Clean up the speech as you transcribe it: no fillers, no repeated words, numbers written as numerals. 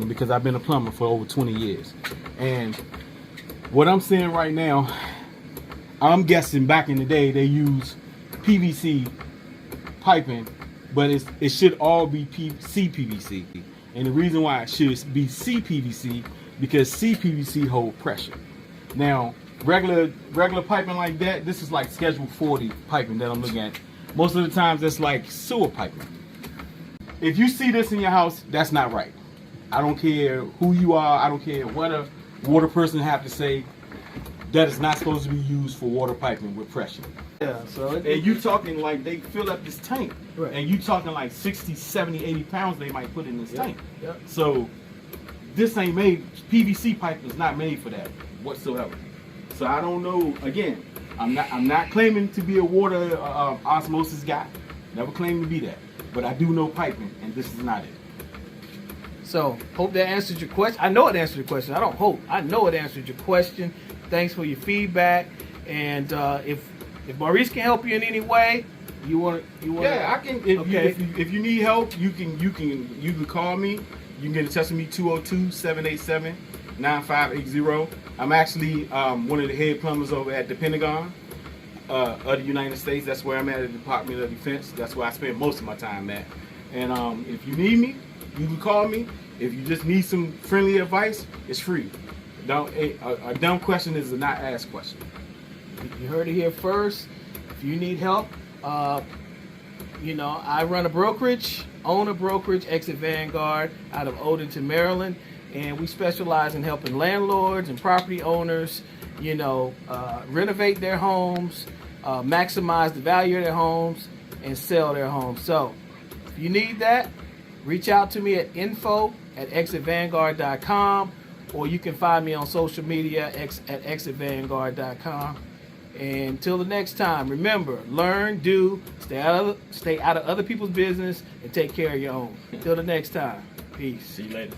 because I've been a plumber for over 20 years. And what I'm seeing right now, I'm guessing back in the day they used PVC piping, but it should all be CPVC. And the reason why it should be CPVC, because CPVC hold pressure. Now, regular piping like that, this is like Schedule 40 piping that I'm looking at. Most of the times that's like sewer piping. If you see this in your house, that's not right. I don't care who you are. I don't care what a water person have to say. That is not supposed to be used for water piping with pressure. Yeah, so And you talking like they fill up this tank. Right. And you talking like 60, 70, 80 pounds they might put in this tank. Yep. So this ain't made, PVC pipe is not made for that whatsoever. So I don't know, again, I'm not claiming to be a water osmosis guy. Never claimed to be that. But I do know piping, and this is not it. So, hope that answered your question. I know it answered your question. I don't hope. I know it answered your question. Thanks for your feedback. And if Maurice can help you in any way, you want. Yeah, I can. If you need help, you can call me. You can get in touch with me 202-787-9580. I'm actually one of the head plumbers over at the Pentagon of the United States. That's where I'm at the Department of Defense. That's where I spend most of my time at. And if you need me, you can call me. If you just need some friendly advice, it's free. A dumb question is a not asked question. You heard it here first. If you need help, I run a brokerage, own a brokerage, Exit Vanguard, out of Odenton, Maryland, and we specialize in helping landlords and property owners, renovate their homes, maximize the value of their homes, and sell their homes. So, if you need that, reach out to me at info@exitvanguard.com, or you can find me on social media at exitvanguard.com. And until the next time, remember, learn, do, stay out of other people's business, and take care of your own. Until the next time, peace. See you later.